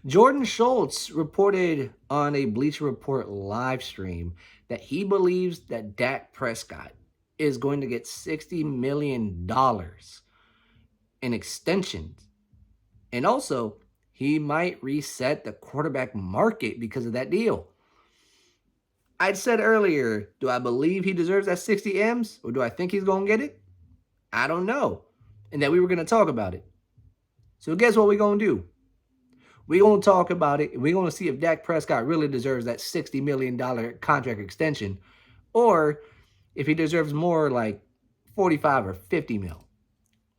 Jordan Schultz reported on a Bleacher Report live stream that he believes that Dak Prescott is going to get $60 million in extensions. And also, he might reset the quarterback market because of that deal. I said earlier, do I believe he deserves that 60 M's or do I think he's going to get it? I don't know. And that we were going to talk about it. So guess what we're going to do? We're going to talk about it, and we're going to see if Dak Prescott really deserves that $60 million contract extension or if he deserves more like 45 or 50 mil.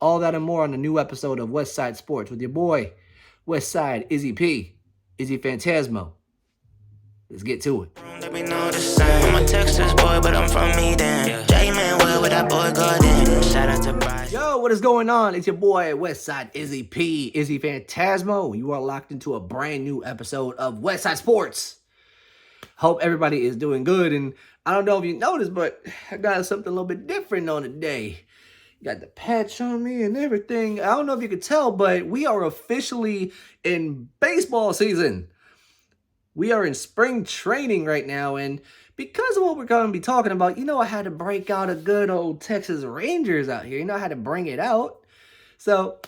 All that and more on the new episode of West Side Sports with your boy, West Side Izzy P, Izzy Phantasmo. Let's get to it. Let me know the same. I'm a Texas boy, but I'm from Eden. J-Man, where that boy got in? Shout out to Bryce. Yo, what is going on? It's your boy, West Side Izzy P, Izzy Phantasmo. You are locked into a brand new episode of West Side Sports. Hope everybody is doing good. And I don't know if you noticed, but I got something a little bit different on today. Got the patch on me and everything. I don't know if you could tell, but we are officially in baseball season. We are in spring training right now, and because of what we're going to be talking about, I had to break out a good old Texas Rangers out here. I had to bring it out. So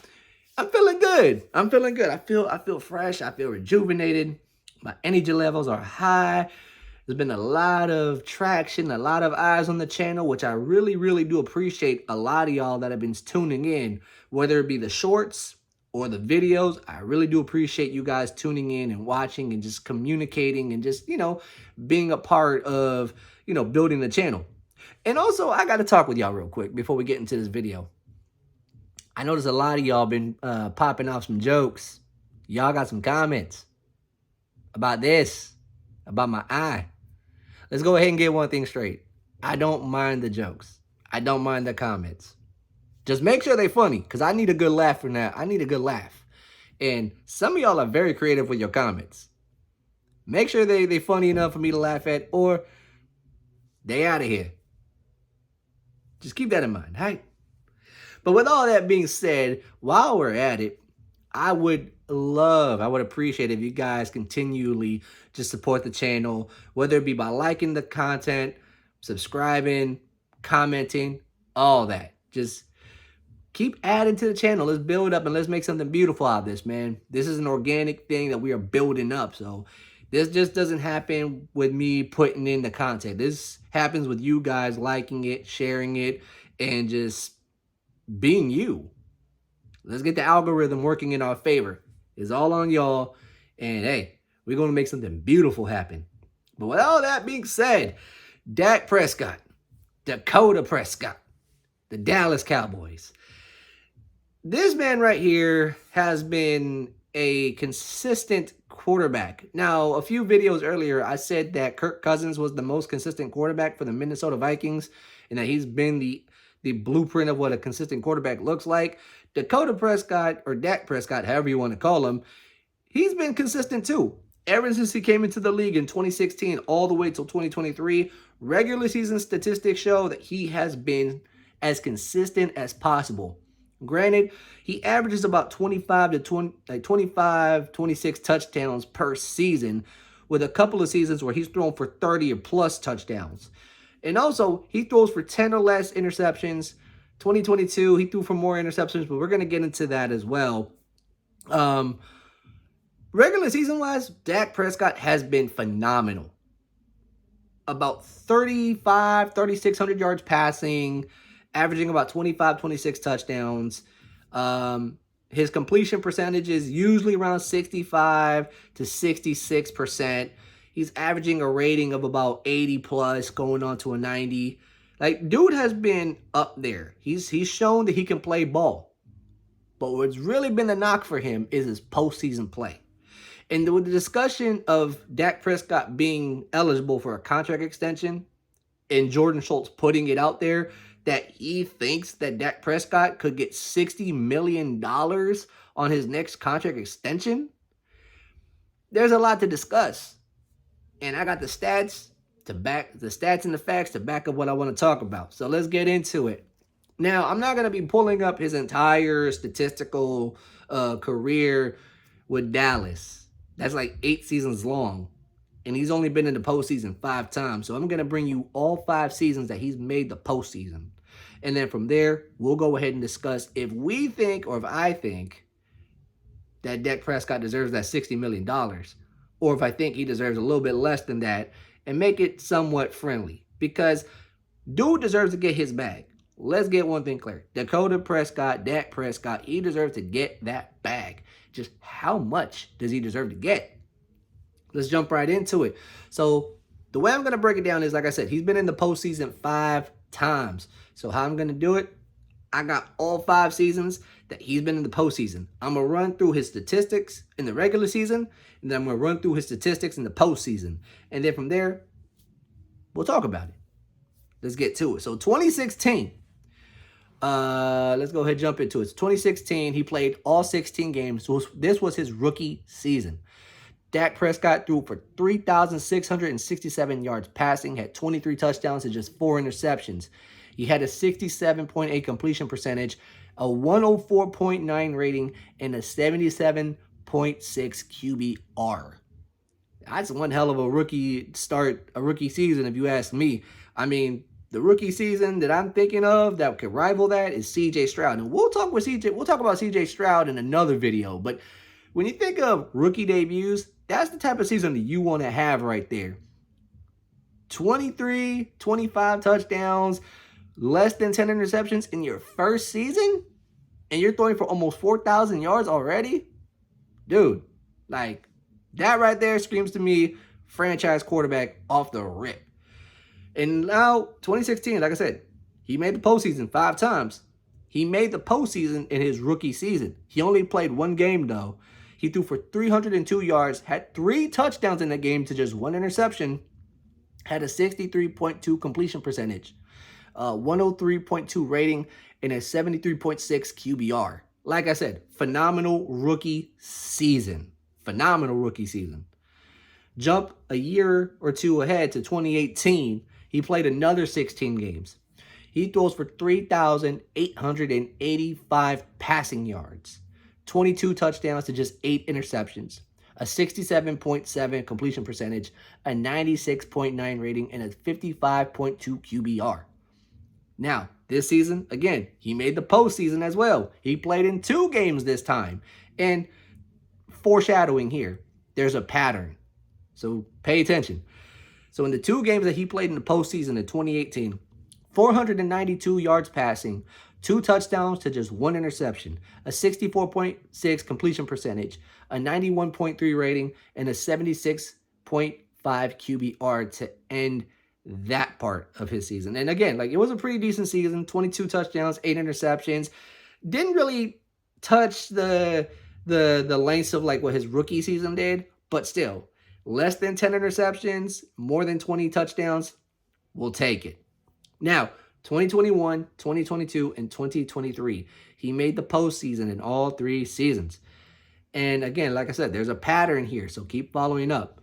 I'm feeling good. I'm feeling good. I feel fresh. I feel rejuvenated. My energy levels are high. There's been a lot of traction, a lot of eyes on the channel, which I really, really do appreciate a lot of y'all that have been tuning in, whether it be the shorts or the videos. I really do appreciate you guys tuning in and watching and just communicating and just, being a part of, building the channel. And also, I got to talk with y'all real quick before we get into this video. I noticed a lot of y'all been popping off some jokes. Y'all got some comments about this, about my eye. Let's go ahead and get one thing straight. I don't mind the jokes. I don't mind the comments. Just make sure they're funny, because I need a good laugh from that. I need a good laugh. And some of y'all are very creative with your comments. Make sure they funny enough for me to laugh at, or they out of here. Just keep that in mind, right? But with all that being said, while we're at it, I would appreciate if you guys continually just support the channel, whether it be by liking the content, subscribing, commenting, all that. Just keep adding to the channel. Let's build up and let's make something beautiful out of this, man. This is an organic thing that we are building up. So this just doesn't happen with me putting in the content. This happens with you guys liking it, sharing it, and just being you. Let's get the algorithm working in our favor. It's all on y'all. And hey, we're going to make something beautiful happen. But with all that being said, Dak Prescott, Dakota Prescott, the Dallas Cowboys. This man right here has been a consistent quarterback. Now, a few videos earlier, I said that Kirk Cousins was the most consistent quarterback for the Minnesota Vikings and that he's been the blueprint of what a consistent quarterback looks like. Dakota Prescott, or Dak Prescott, however you want to call him, he's been consistent too. Ever since he came into the league in 2016 all the way till 2023, regular season statistics show that he has been as consistent as possible. Granted, he averages about 25, 26 touchdowns per season, with a couple of seasons where he's thrown for 30 or plus touchdowns. And also, he throws for 10 or less interceptions. 2022, he threw for more interceptions, but we're going to get into that as well. Regular season-wise, Dak Prescott has been phenomenal. About 3,600 yards passing, averaging about 25, 26 touchdowns. His completion percentage is usually around 65 to 66%. He's averaging a rating of about 80 plus, going on to a 90. Like, dude has been up there. He's shown that he can play ball. But what's really been the knock for him is his postseason play. And with the discussion of Dak Prescott being eligible for a contract extension and Jordan Schultz putting it out there that he thinks that Dak Prescott could get $60 million on his next contract extension, there's a lot to discuss. And I got the stats and the facts to back up what I want to talk about. So let's get into it. Now, I'm not going to be pulling up his entire statistical career with Dallas. That's like 8 seasons long. And he's only been in the postseason 5 times. So I'm going to bring you all 5 seasons that he's made the postseason. And then from there, we'll go ahead and discuss if we think or if I think that Dak Prescott deserves that $60 million. Or if I think he deserves a little bit less than that and make it somewhat friendly. Because dude deserves to get his bag. Let's get one thing clear. Dak Prescott, he deserves to get that bag. Just how much does he deserve to get? Let's jump right into it. So the way I'm going to break it down is, like I said, he's been in the postseason 5 times. So how I'm going to do it, I got all 5 seasons that he's been in the postseason. I'm going to run through his statistics in the regular season, and then I'm going to run through his statistics in the postseason. And then from there, we'll talk about it. Let's get to it. So 2016, let's go ahead and jump into it. 2016, he played all 16 games. So this was his rookie season. Dak Prescott threw for 3,667 yards passing, had 23 touchdowns and just 4 interceptions. He had a 67.8 completion percentage, a 104.9 rating, and a 77.6 QBR. That's one hell of a rookie start, a rookie season, if you ask me. I mean, the rookie season that I'm thinking of that could rival that is C.J. Stroud. And we'll talk about C.J. Stroud in another video. But when you think of rookie debuts, that's the type of season that you want to have right there. 23, 25 touchdowns, less than 10 interceptions in your first season, and you're throwing for almost 4,000 yards already? Dude, like, that right there screams to me franchise quarterback off the rip. And now, 2016, like I said, he made the postseason 5 times. He made the postseason in his rookie season. He only played 1 game, though. He threw for 302 yards, had 3 touchdowns in the game to just 1 interception, had a 63.2 completion percentage, 103.2 rating, and a 73.6 QBR. Like I said, phenomenal rookie season. Phenomenal rookie season. Jump a year or 2 ahead to 2018. He played another 16 games. He throws for 3,885 passing yards, 22 touchdowns to just 8 interceptions, a 67.7 completion percentage, a 96.9 rating, and a 55.2 QBR. Now, this season, again, he made the postseason as well. He played in 2 games this time. And foreshadowing here, there's a pattern. So pay attention. So in the 2 games that he played in the postseason in 2018, 492 yards passing, 2 touchdowns to just 1 interception, a 64.6 completion percentage, a 91.3 rating, and a 76.5 QBR to end that part of his season. And again, like, it was a pretty decent season, 22 touchdowns, 8 interceptions. Didn't really touch the lengths of like what his rookie season did, but still, less than 10 interceptions, more than 20 touchdowns, we'll take it. Now, 2021, 2022, and 2023, he made the postseason in all 3 seasons. And again, like I said, there's a pattern here, so keep following up.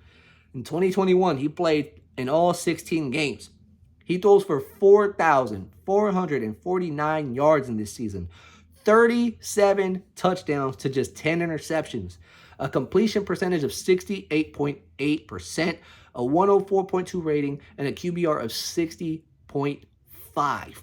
In 2021, he played in all 16 games. He throws for 4,449 yards in this season, 37 touchdowns to just 10 interceptions, a completion percentage of 68.8%, a 104.2 rating, and a QBR of 60.5.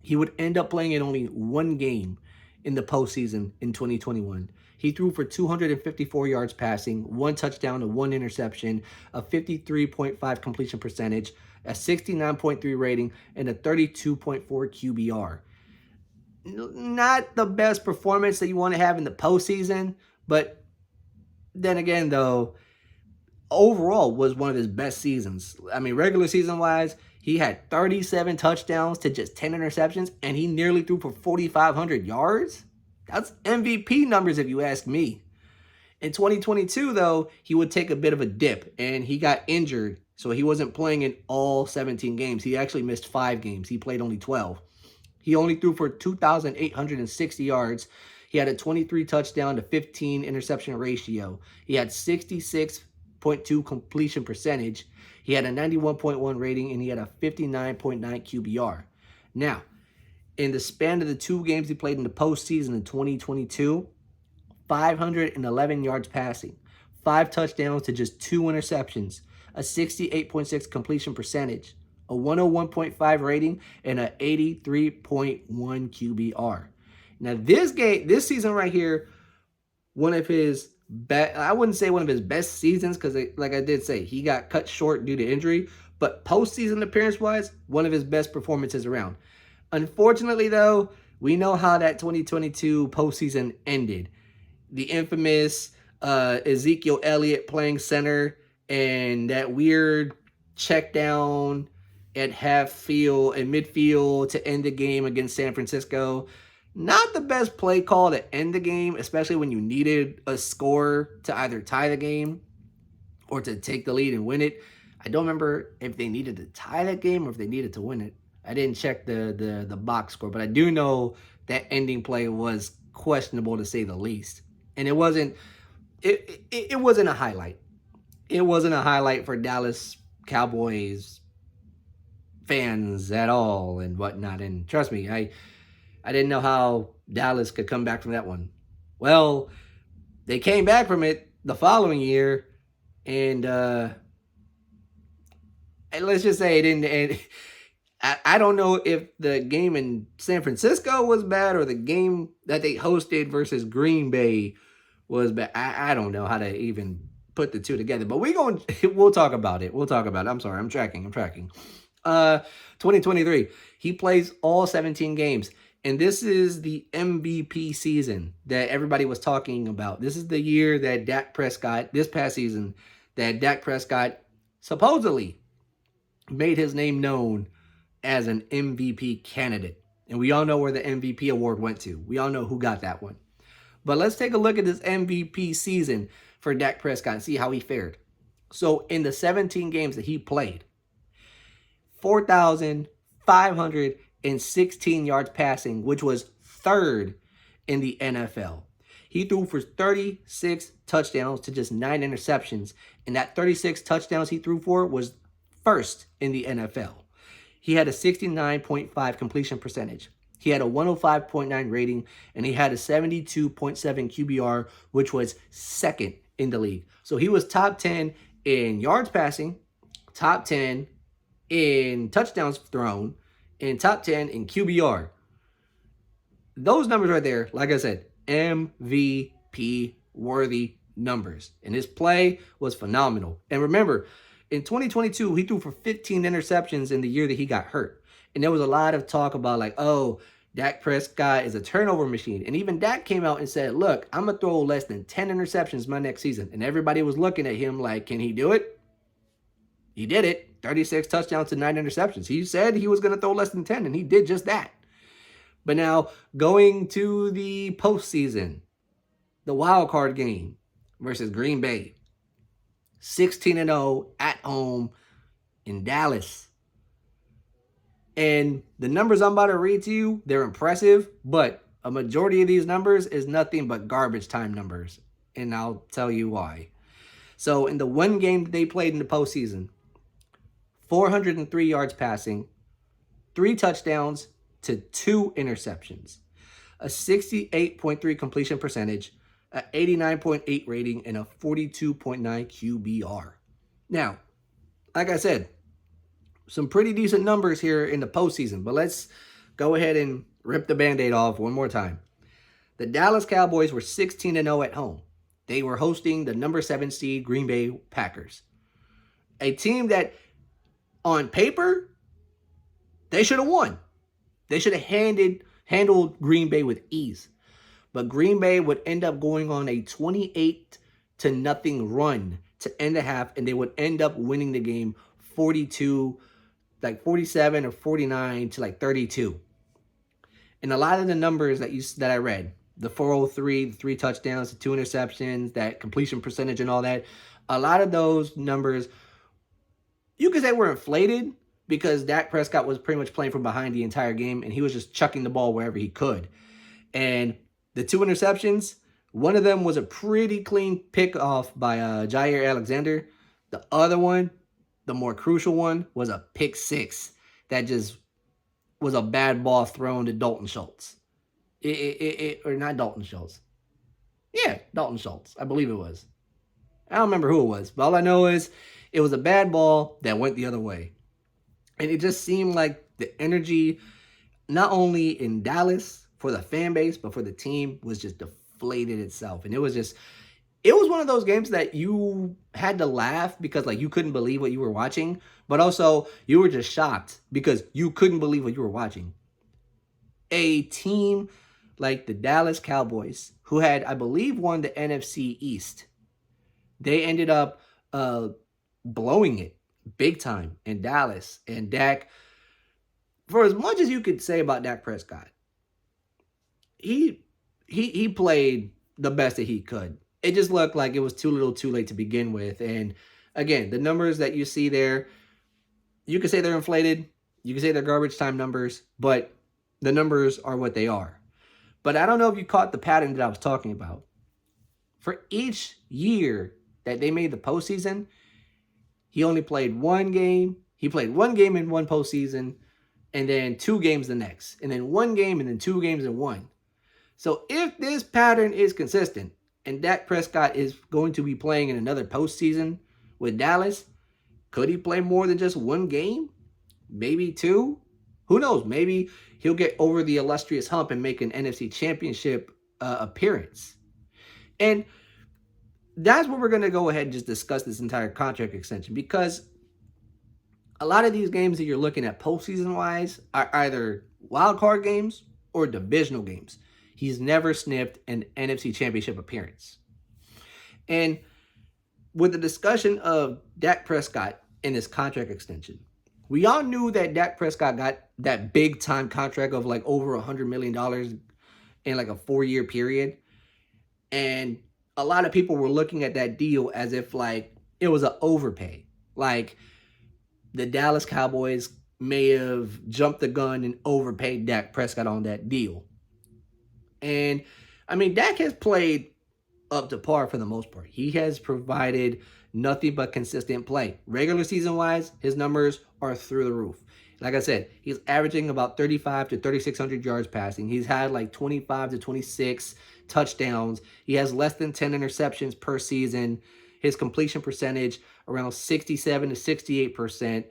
He would end up playing in only 1 game in the postseason in 2021. He threw for 254 yards passing, 1 touchdown and 1 interception, a 53.5 completion percentage, a 69.3 rating, and a 32.4 QBR. Not the best performance that you want to have in the postseason, but then again, though, overall was one of his best seasons. I mean, regular season-wise, he had 37 touchdowns to just 10 interceptions, and he nearly threw for 4,500 yards. That's MVP numbers, if you ask me. In 2022, though, he would take a bit of a dip, and he got injured, so he wasn't playing in all 17 games. He actually missed 5 games. He played only 12. He only threw for 2,860 yards. He had a 23 touchdown to 15 interception ratio. He had 66.2 completion percentage. He had a 91.1 rating, and he had a 59.9 QBR. Now, in the span of the 2 games he played in the postseason in 2022, 511 yards passing, 5 touchdowns to just 2 interceptions, a 68.6 completion percentage, a 101.5 rating, and an 83.1 QBR. Now this season right here, one of his best, I wouldn't say one of his best seasons because like I did say, he got cut short due to injury, but postseason appearance-wise, one of his best performances around. Unfortunately, though, we know how that 2022 postseason ended. The infamous Ezekiel Elliott playing center and that weird check down at half field and midfield to end the game against San Francisco. Not the best play call to end the game, especially when you needed a score to either tie the game or to take the lead and win it. I don't remember if they needed to tie that game or if they needed to win it. I didn't check the box score, but I do know that ending play was questionable to say the least. And it wasn't a highlight. It wasn't a highlight for Dallas Cowboys fans at all and whatnot. And trust me, I didn't know how Dallas could come back from that one. Well, they came back from it the following year, and let's just say it didn't. And I don't know if the game in San Francisco was bad or the game that they hosted versus Green Bay was bad. I don't know how to even put the two together, but we'll talk about it. We'll talk about it. I'm sorry, I'm tracking. 2023, he plays all 17 games. And this is the MVP season that everybody was talking about. This is the year that Dak Prescott, this past season, that Dak Prescott supposedly made his name known as an MVP candidate. And we all know where the MVP award went to. We all know who got that one. But let's take a look at this MVP season for Dak Prescott and see how he fared. So in the 17 games that he played, 4,516 yards passing, which was third in the NFL. He threw for 36 touchdowns to just 9 interceptions, and that 36 touchdowns he threw for was first in the NFL. He had a 69.5 completion percentage. He had a 105.9 rating, and he had a 72.7 QBR, which was second in the league. So he was top 10 in yards passing, top 10 in touchdowns thrown, and top 10 in QBR. Those numbers right there, like I said, MVP worthy numbers. And his play was phenomenal. And remember, in 2022, he threw for 15 interceptions in the year that he got hurt. And there was a lot of talk about like, oh, Dak Prescott is a turnover machine. And even Dak came out and said, look, I'm going to throw less than 10 interceptions my next season. And everybody was looking at him like, can he do it? He did it. 36 touchdowns to 9 interceptions. He said he was going to throw less than 10, and he did just that. But now, going to the postseason, the wild card game versus Green Bay. 16-0 at home in Dallas. And the numbers I'm about to read to you, they're impressive, but a majority of these numbers is nothing but garbage time numbers. And I'll tell you why. So in the one game that they played in the postseason, 403 yards passing, 3 touchdowns to 2 interceptions, a 68.3 completion percentage, an 89.8 rating, and a 42.9 QBR. Now, like I said, some pretty decent numbers here in the postseason, but let's go ahead and rip the Band-Aid off one more time. The Dallas Cowboys were 16-0 at home. They were hosting the number 7 seed Green Bay Packers, a team that on paper, they should have won. They should have handled Green Bay with ease. But Green Bay would end up going on a 28-0 run to end the half, and they would end up winning the game 47 or 49 to 32. And a lot of the numbers that I read, the 403, the 3 touchdowns, the 2 interceptions, that completion percentage and all that, a lot of those numbers, you could say were inflated because Dak Prescott was pretty much playing from behind the entire game, and he was just chucking the ball wherever he could. And the 2 interceptions, one of them was a pretty clean pick off by Jair Alexander. The other one, the more crucial one, was a pick 6 that just was a bad ball thrown to Dalton Schultz. Or not Dalton Schultz. Yeah, Dalton Schultz. I believe it was. I don't remember who it was, but all I know is it was a bad ball that went the other way. And it just seemed like the energy, not only in Dallas for the fan base, but for the team, was just deflated itself. And it was one of those games that you had to laugh because like you couldn't believe what you were watching, but also you were just shocked because you couldn't believe what you were watching. A team like the Dallas Cowboys, who had, I believe, won the NFC East, they ended up blowing it big time in Dallas. And Dak, for as much as you could say about Dak Prescott, he played the best that he could. It just looked like it was too little too late to begin with. And again, the numbers that you see there, you can say they're inflated. You can say they're garbage time numbers, but the numbers are what they are. But I don't know if you caught the pattern that I was talking about. For each year that they made the postseason, he only played one game. He played one game in one postseason, and then 2 games the next, and then 1 game, and then 2 games in one. So if this pattern is consistent, and Dak Prescott is going to be playing in another postseason with Dallas, could he play more than just 1 game? Maybe 2? Who knows? Maybe he'll get over the illustrious hump and make an NFC Championship appearance. And that's where we're going to go ahead and just discuss this entire contract extension, because a lot of these games that you're looking at postseason-wise are either wild card games or divisional games. He's never sniffed an NFC Championship appearance. And with the discussion of Dak Prescott and his contract extension, we all knew that Dak Prescott got that big-time contract of like over $100 million in like a 4-year period. And a lot of people were looking at that deal as if like it was an overpay. Like the Dallas Cowboys may have jumped the gun and overpaid Dak Prescott on that deal. And, I mean, Dak has played up to par for the most part. He has provided nothing but consistent play. Regular season-wise, his numbers are through the roof. Like I said, he's averaging about 35 to 3,600 yards passing. He's had like 25 to 26 touchdowns. He has less than 10 interceptions per season. His completion percentage around 67 to 68%.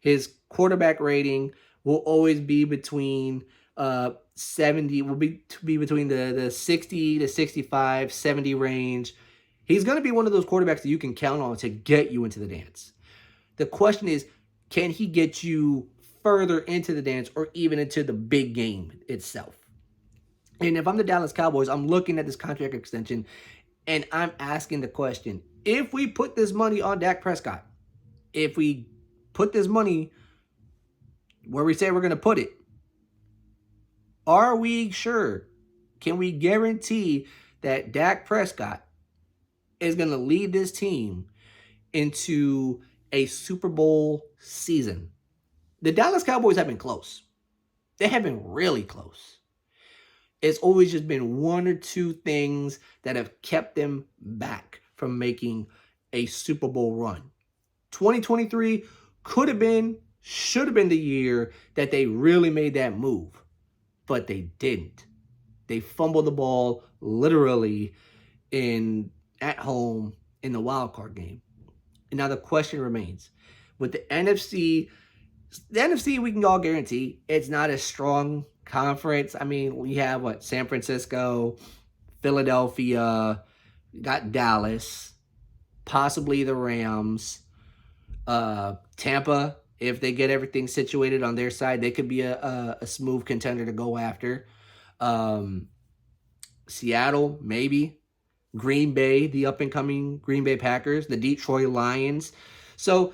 His quarterback rating will always be between 70, will be between the 60 to 65, 70 range. He's going to be one of those quarterbacks that you can count on to get you into the dance. The question is, can he get you further into the dance or even into the big game itself? And if I'm the Dallas Cowboys, I'm looking at this contract extension and I'm asking the question, if we put this money on Dak Prescott, if we put this money where we say we're going to put it, are we sure? Can we guarantee that Dak Prescott is going to lead this team into a Super Bowl season? The Dallas Cowboys have been close. They have been really close. It's always just been 1 or 2 things that have kept them back from making a Super Bowl run. 2023 could have been, should have been the year that they really made that move. But they didn't. They fumbled the ball literally at home in the wild card game. And now the question remains, with the NFC we can all guarantee it's not a strong conference. I mean, we have San Francisco, Philadelphia, got Dallas, possibly the Rams, Tampa. If they get everything situated on their side, they could be a smooth contender to go after. Seattle, maybe. Green Bay, the up-and-coming Green Bay Packers, the Detroit Lions. So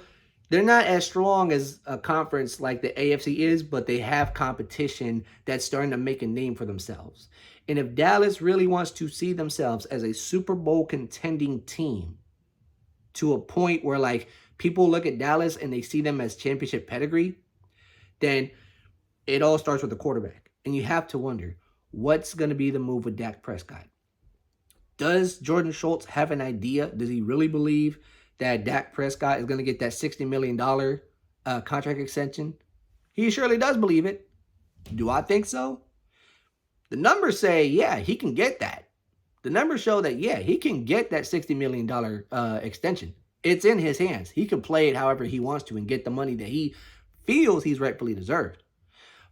they're not as strong as a conference like the AFC is, but they have competition that's starting to make a name for themselves. And if Dallas really wants to see themselves as a Super Bowl contending team to a point where like people look at Dallas and they see them as championship pedigree, then it all starts with the quarterback. And you have to wonder, what's going to be the move with Dak Prescott? Does Jordan Schultz have an idea? Does he really believe that Dak Prescott is going to get that $60 million contract extension? He surely does believe it. Do I think so? The numbers say, yeah, he can get that. The numbers show that, yeah, he can get that $60 million extension. It's in his hands. He can play it however he wants to and get the money that he feels he's rightfully deserved.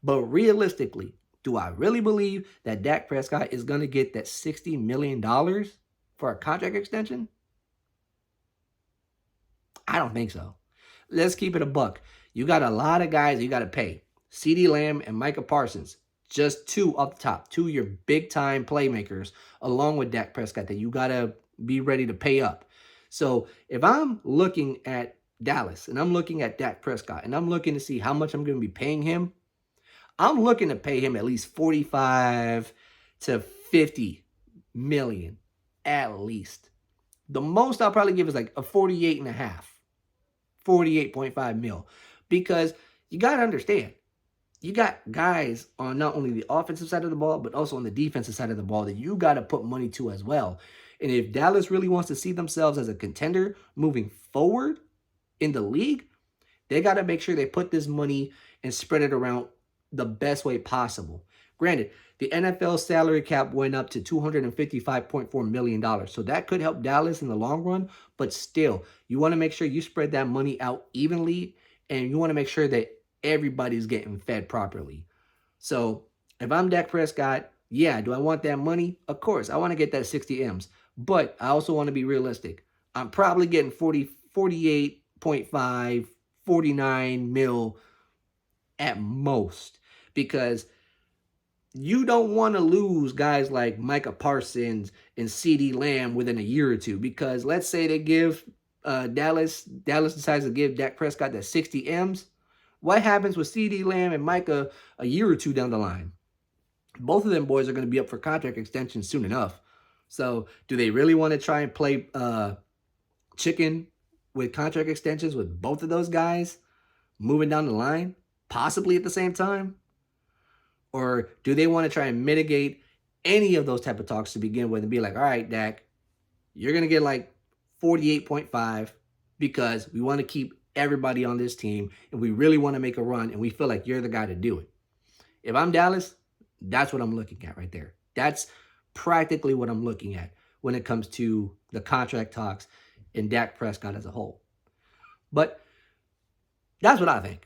But realistically, do I really believe that Dak Prescott is going to get that $60 million for a contract extension? I don't think so. Let's keep it a buck. You got a lot of guys you got to pay. CeeDee Lamb and Micah Parsons, just two up the top, two of your big-time playmakers, along with Dak Prescott, that you got to be ready to pay up. So if I'm looking at Dallas and I'm looking at Dak Prescott and I'm looking to see how much I'm going to be paying him, I'm looking to pay him at least 45 to 50 million, at least. The most I'll probably give is like a 48.5 mil, because you got to understand, you got guys on not only the offensive side of the ball, but also on the defensive side of the ball that you got to put money to as well. And if Dallas really wants to see themselves as a contender moving forward in the league, they got to make sure they put this money and spread it around the best way possible. Granted, the NFL salary cap went up to $255.4 million. So that could help Dallas in the long run. But still, you want to make sure you spread that money out evenly. And you want to make sure that everybody's getting fed properly. So if I'm Dak Prescott, yeah, do I want that money? Of course, I want to get that 60 M's. But I also want to be realistic. I'm probably getting 48.5, 49 mil at most. Because you don't want to lose guys like Micah Parsons and CeeDee Lamb within a year or two. Because let's say they give Dallas decides to give Dak Prescott that 60 M's. What happens with CeeDee Lamb and Micah a year or two down the line? Both of them boys are going to be up for contract extensions soon enough. So do they really want to try and play chicken with contract extensions with both of those guys moving down the line, possibly at the same time? Or do they want to try and mitigate any of those type of talks to begin with and be like, all right, Dak, you're going to get like 48.5 because we want to keep everybody on this team and we really want to make a run and we feel like you're the guy to do it. If I'm Dallas, that's what I'm looking at right there. That's practically what I'm looking at when it comes to the contract talks and Dak Prescott as a whole. But that's what I think.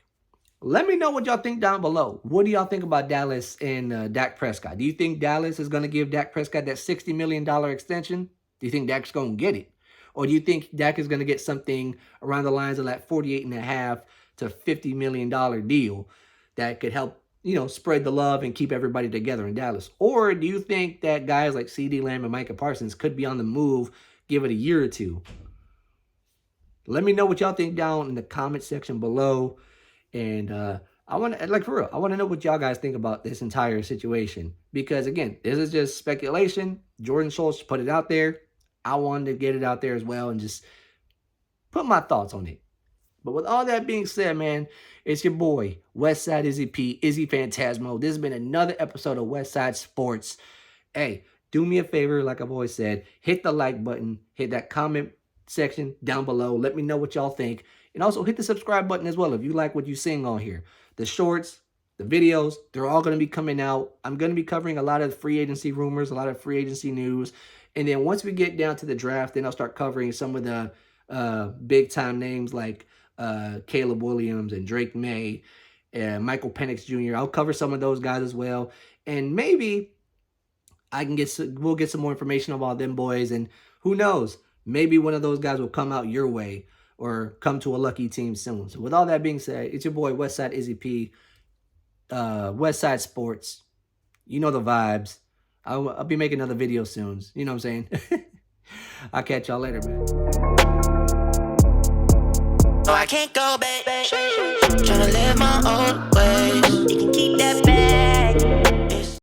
Let me know what y'all think down below. What do y'all think about Dallas and Dak Prescott? Do you think Dallas is going to give Dak Prescott that $60 million extension? Do you think Dak's going to get it? Or do you think Dak is going to get something around the lines of that $48.5 to $50 million deal that could help, spread the love and keep everybody together in Dallas? Or do you think that guys like CeeDee Lamb and Micah Parsons could be on the move, give it a year or two? Let me know what y'all think down in the comment section below. And I want to, for real, I want to know what y'all guys think about this entire situation. Because, again, this is just speculation. Jordan Schultz put it out there. I wanted to get it out there as well and just put my thoughts on it. But with all that being said, man, it's your boy, Westside Izzy P, Izzy Phantasmo. This has been another episode of Westside Sports. Hey, do me a favor, like I've always said, hit the like button, hit that comment section down below. Let me know what y'all think. And also hit the subscribe button as well if you like what you're seeing on here. The shorts, the videos, they're all going to be coming out. I'm going to be covering a lot of free agency rumors, a lot of free agency news. And then once we get down to the draft, then I'll start covering some of the big-time names like Caleb Williams and Drake May and Michael Penix Jr. I'll cover some of those guys as well. And maybe we'll get some more information about them boys. And who knows, maybe one of those guys will come out your way or come to a lucky team soon. So with all that being said, it's your boy, Westside Izzy P, Westside Sports. You know the vibes. I'll be making another video soon. You know what I'm saying? I'll catch y'all later, man. No, I can't go back. Tryna live my old ways. You can keep that back.